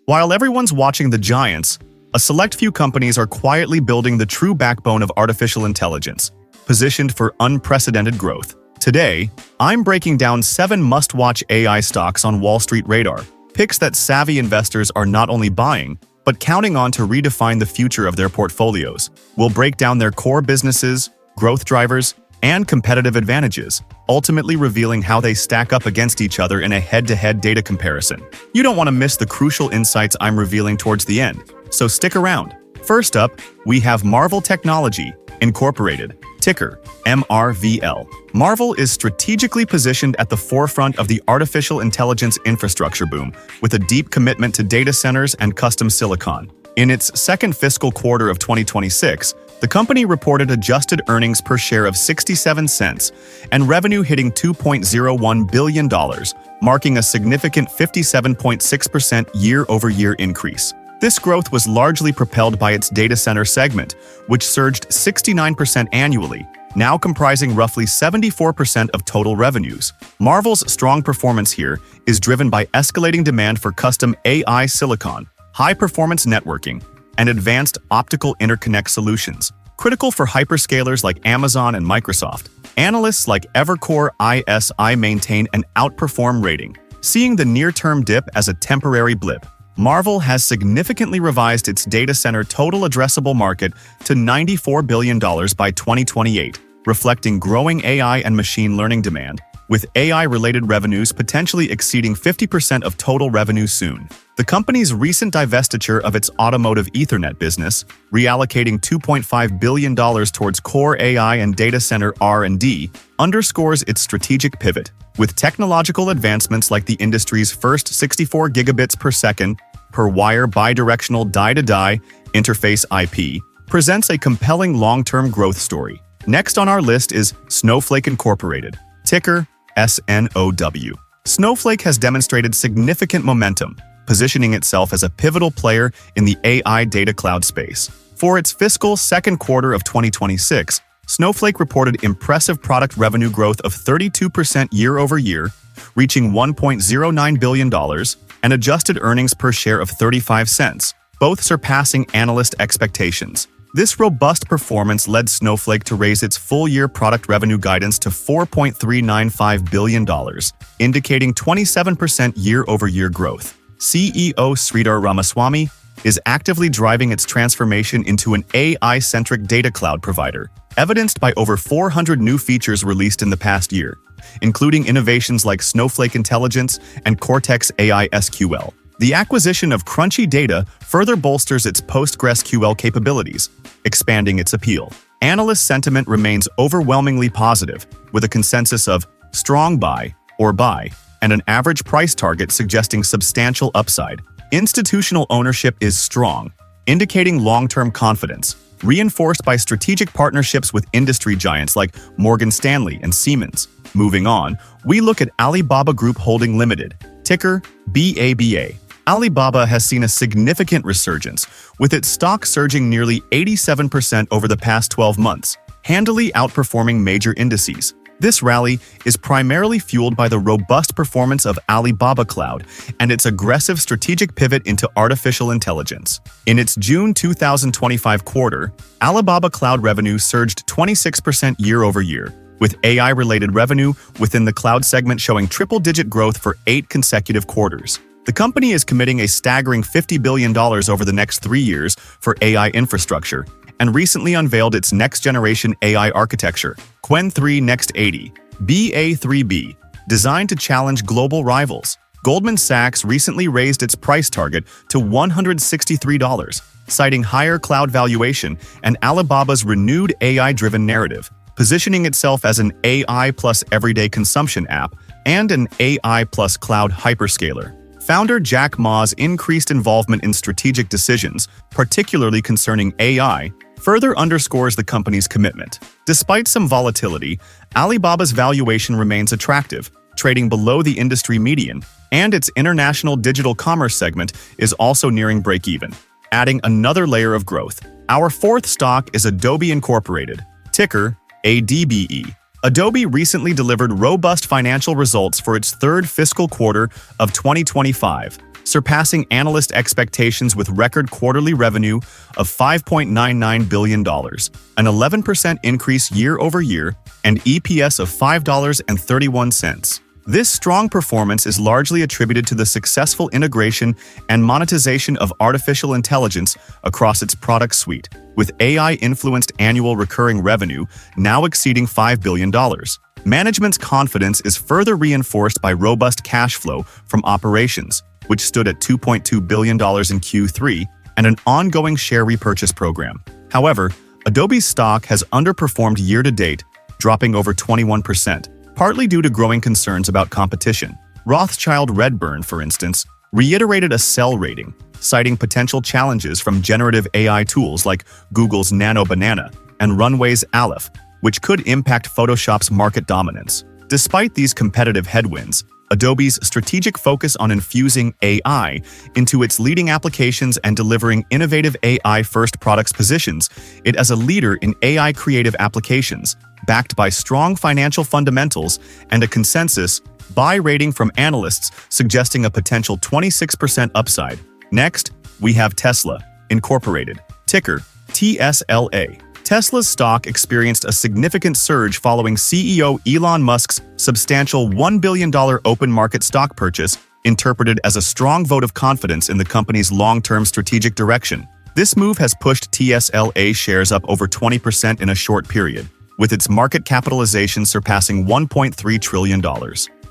While everyone's watching the giants, a select few companies are quietly building the true backbone of artificial intelligence, positioned for unprecedented growth. Today, I'm breaking down 7 must-watch AI stocks on Wall Street radar, picks that savvy investors are not only buying, but counting on to redefine the future of their portfolios. We'll break down their core businesses, growth drivers, and competitive advantages, ultimately revealing how they stack up against each other in a head-to-head data comparison. You don't want to miss the crucial insights I'm revealing towards the end, so stick around. First up, we have Marvell Technology, Incorporated, ticker MRVL. Marvell is strategically positioned at the forefront of the artificial intelligence infrastructure boom, with a deep commitment to data centers and custom silicon. In its second fiscal quarter of 2026, the company reported adjusted earnings per share of 67 cents and revenue hitting $2.01 billion, marking a significant 57.6% year-over-year increase. This growth was largely propelled by its data center segment, which surged 69% annually, now comprising roughly 74% of total revenues. Marvell's strong performance here is driven by escalating demand for custom AI silicon, high-performance networking, and advanced optical interconnect solutions, critical for hyperscalers like Amazon and Microsoft. Analysts like Evercore ISI maintain an outperform rating, seeing the near-term dip as a temporary blip. Marvell has significantly revised its data center total addressable market to $94 billion by 2028, reflecting growing AI and machine learning demand, with AI-related revenues potentially exceeding 50% of total revenue soon. The company's recent divestiture of its automotive Ethernet business, reallocating $2.5 billion towards core AI and data center R&D, underscores its strategic pivot, with technological advancements like the industry's first 64 gigabits per second per wire bidirectional die-to-die interface IP, presents a compelling long-term growth story. Next on our list is Snowflake Incorporated, ticker SNOW. Snowflake has demonstrated significant momentum, positioning itself as a pivotal player in the AI data cloud space. For its fiscal second quarter of 2026, Snowflake reported impressive product revenue growth of 32% year-over-year, reaching $1.09 billion, and adjusted earnings per share of 35 cents, both surpassing analyst expectations. This robust performance led Snowflake to raise its full-year product revenue guidance to $4.395 billion, indicating 27% year-over-year growth. CEO Sridhar Ramaswamy is actively driving its transformation into an AI-centric data cloud provider, evidenced by over 400 new features released in the past year, including innovations like Snowflake Intelligence and Cortex AI SQL. The acquisition of Crunchy Data further bolsters its PostgreSQL capabilities, expanding its appeal. Analyst sentiment remains overwhelmingly positive, with a consensus of strong buy or buy, and an average price target suggesting substantial upside. Institutional ownership is strong, indicating long-term confidence, reinforced by strategic partnerships with industry giants like Morgan Stanley and Siemens. Moving on, we look at Alibaba Group Holding Limited, ticker BABA. Alibaba has seen a significant resurgence, with its stock surging nearly 87% over the past 12 months, handily outperforming major indices. This rally is primarily fueled by the robust performance of Alibaba Cloud and its aggressive strategic pivot into artificial intelligence. In its June 2025 quarter, Alibaba Cloud revenue surged 26% year-over-year, with AI-related revenue within the cloud segment showing triple-digit growth for 8 consecutive quarters. The company is committing a staggering $50 billion over the next 3 years for AI infrastructure, and recently unveiled its next-generation AI architecture, Qwen 3 Next 80, BA3B, designed to challenge global rivals. Goldman Sachs recently raised its price target to $163, citing higher cloud valuation and Alibaba's renewed AI-driven narrative, positioning itself as an AI plus everyday consumption app and an AI plus cloud hyperscaler. Founder Jack Ma's increased involvement in strategic decisions, particularly concerning AI, further underscores the company's commitment. Despite some volatility, Alibaba's valuation remains attractive, trading below the industry median, and its international digital commerce segment is also nearing break-even, adding another layer of growth. Our fourth stock is Adobe Incorporated, ticker ADBE. Adobe recently delivered robust financial results for its third fiscal quarter of 2025, surpassing analyst expectations with record quarterly revenue of $5.99 billion, an 11% increase year-over-year, and EPS of $5.31. This strong performance is largely attributed to the successful integration and monetization of artificial intelligence across its product suite, with AI-influenced annual recurring revenue now exceeding $5 billion. Management's confidence is further reinforced by robust cash flow from operations, which stood at $2.2 billion in Q3, and an ongoing share repurchase program. However, Adobe's stock has underperformed year-to-date, dropping over 21%, partly due to growing concerns about competition. Rothschild Redburn, for instance, reiterated a sell rating, citing potential challenges from generative AI tools like Google's Nano Banana and Runway's Aleph, which could impact Photoshop's market dominance. Despite these competitive headwinds, Adobe's strategic focus on infusing AI into its leading applications and delivering innovative AI-first products positions it as a leader in AI creative applications, backed by strong financial fundamentals and a consensus buy rating from analysts suggesting a potential 26% upside. Next, we have Tesla, Incorporated, ticker TSLA. Tesla's stock experienced a significant surge following CEO Elon Musk's substantial $1 billion open market stock purchase, interpreted as a strong vote of confidence in the company's long-term strategic direction. This move has pushed TSLA shares up over 20% in a short period, with its market capitalization surpassing $1.3 trillion.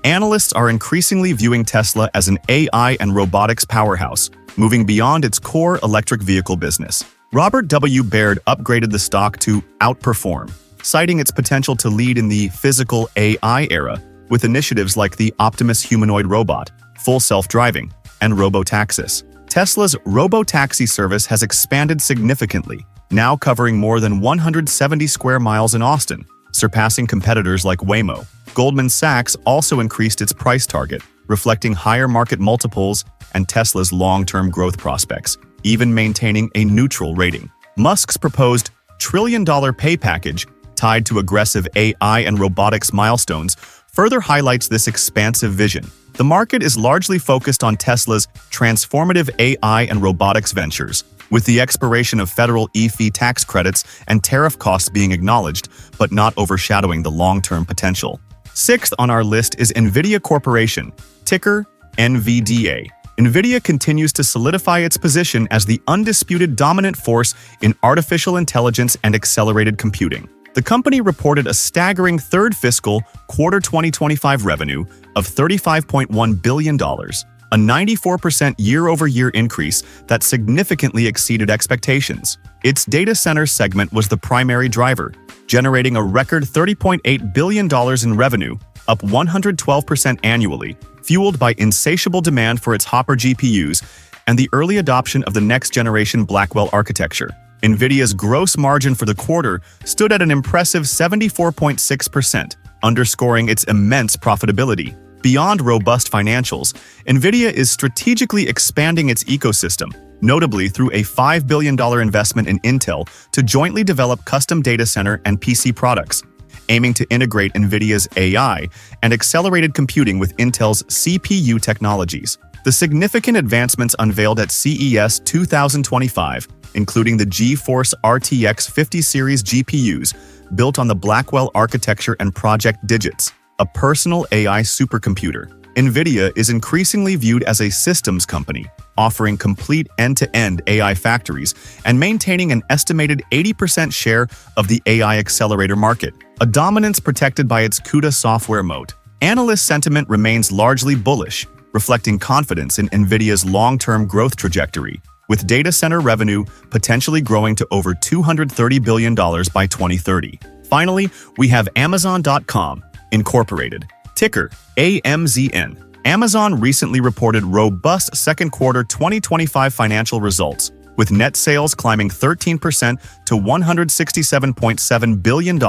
Analysts are increasingly viewing Tesla as an AI and robotics powerhouse, moving beyond its core electric vehicle business. Robert W. Baird upgraded the stock to outperform, citing its potential to lead in the physical AI era with initiatives like the Optimus humanoid robot, full self-driving, and robotaxis. Tesla's robotaxi service has expanded significantly, now covering more than 170 square miles in Austin, surpassing competitors like Waymo. Goldman Sachs also increased its price target, reflecting higher market multiples and Tesla's long-term growth prospects, even maintaining a neutral rating. Musk's proposed trillion-dollar pay package, tied to aggressive AI and robotics milestones, further highlights this expansive vision. The market is largely focused on Tesla's transformative AI and robotics ventures, with the expiration of federal EV tax credits and tariff costs being acknowledged, but not overshadowing the long-term potential. Sixth on our list is Nvidia Corporation, ticker NVDA. Nvidia continues to solidify its position as the undisputed dominant force in artificial intelligence and accelerated computing. The company reported a staggering third fiscal quarter 2025 revenue of $35.1 billion, a 94% year-over-year increase that significantly exceeded expectations. Its data center segment was the primary driver, generating a record $30.8 billion in revenue, up 112% annually, fueled by insatiable demand for its Hopper GPUs and the early adoption of the next-generation Blackwell architecture. Nvidia's gross margin for the quarter stood at an impressive 74.6%, underscoring its immense profitability. Beyond robust financials, Nvidia is strategically expanding its ecosystem, notably through a $5 billion investment in Intel to jointly develop custom data center and PC products, aiming to integrate Nvidia's AI and accelerated computing with Intel's CPU technologies. The significant advancements unveiled at CES 2025, including the GeForce RTX 50 series GPUs built on the Blackwell architecture and Project Digits, a personal AI supercomputer. Nvidia is increasingly viewed as a systems company, offering complete end-to-end AI factories and maintaining an estimated 80% share of the AI accelerator market, a dominance protected by its CUDA software moat. Analyst sentiment remains largely bullish, reflecting confidence in Nvidia's long-term growth trajectory, with data center revenue potentially growing to over $230 billion by 2030. Finally, we have Amazon.com, Incorporated, ticker AMZN. Amazon recently reported robust second quarter 2025 financial results, with net sales climbing 13% to $167.7 billion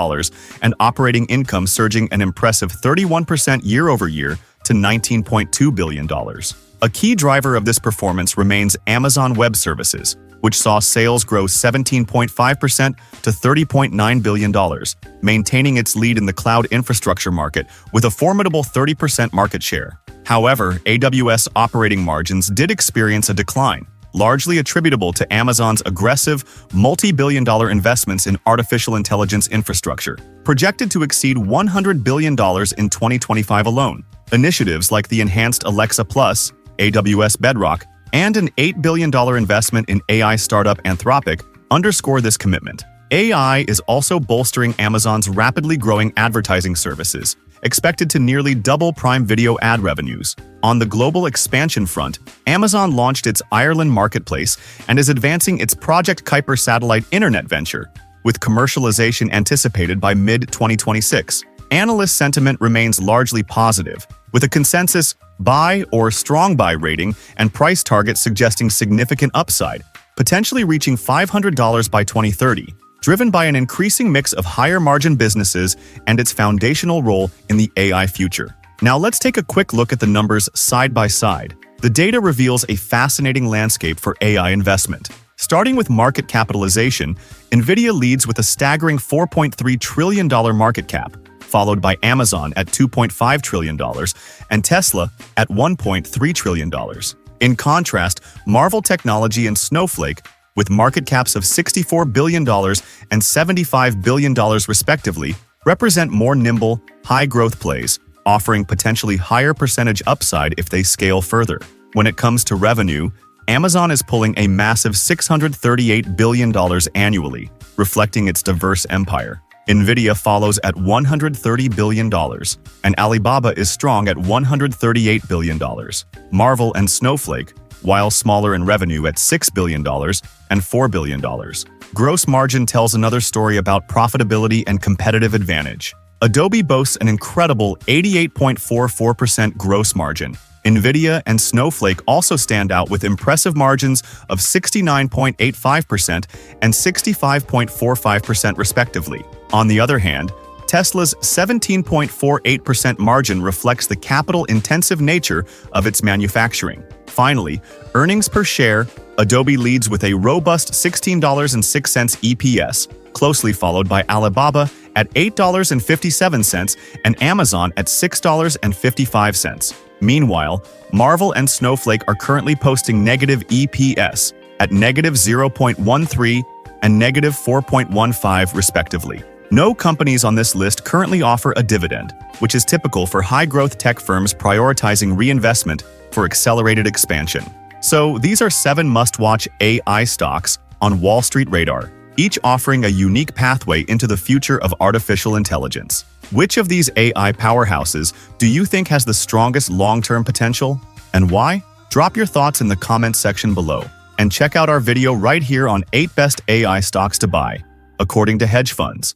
and operating income surging an impressive 31% year-over-year to $19.2 billion. A key driver of this performance remains Amazon Web Services, which saw sales grow 17.5% to $30.9 billion, maintaining its lead in the cloud infrastructure market with a formidable 30% market share. However, AWS operating margins did experience a decline, largely attributable to Amazon's aggressive, multi-billion-dollar investments in artificial intelligence infrastructure, projected to exceed $100 billion in 2025 alone. Initiatives like the enhanced Alexa Plus, AWS Bedrock, and an $8 billion investment in AI startup Anthropic underscore this commitment. AI is also bolstering Amazon's rapidly growing advertising services, expected to nearly double Prime Video ad revenues. On the global expansion front, Amazon launched its Ireland marketplace and is advancing its Project Kuiper satellite internet venture, with commercialization anticipated by mid-2026. Analyst sentiment remains largely positive, with a consensus buy or strong buy rating and price target suggesting significant upside, potentially reaching $500 by 2030. Driven by an increasing mix of higher-margin businesses and its foundational role in the AI future. Now let's take a quick look at the numbers side by side. The data reveals a fascinating landscape for AI investment. Starting with market capitalization, Nvidia leads with a staggering $4.3 trillion market cap, followed by Amazon at $2.5 trillion and Tesla at $1.3 trillion. In contrast, Marvell Technology and Snowflake, with market caps of $64 billion and $75 billion respectively, represent more nimble, high-growth plays, offering potentially higher percentage upside if they scale further. When it comes to revenue, Amazon is pulling a massive $638 billion annually, reflecting its diverse empire. Nvidia follows at $130 billion, and Alibaba is strong at $138 billion. Marvell and Snowflake, while smaller in revenue at $6 billion and $4 billion. Gross margin tells another story about profitability and competitive advantage. Adobe boasts an incredible 88.44% gross margin. Nvidia and Snowflake also stand out with impressive margins of 69.85% and 65.45% respectively. On the other hand, Tesla's 17.48% margin reflects the capital-intensive nature of its manufacturing. Finally, earnings per share, Adobe leads with a robust $16.06 EPS, closely followed by Alibaba at $8.57 and Amazon at $6.55. Meanwhile, Marvell and Snowflake are currently posting negative EPS at negative 0.13 and negative 4.15 respectively. No companies on this list currently offer a dividend, which is typical for high-growth tech firms prioritizing reinvestment for accelerated expansion. So these are 7 must-watch AI stocks on Wall Street radar, each offering a unique pathway into the future of artificial intelligence. Which of these AI powerhouses do you think has the strongest long-term potential, and why? Drop your thoughts in the comments section below, and check out our video right here on 8 best AI stocks to buy, according to hedge funds.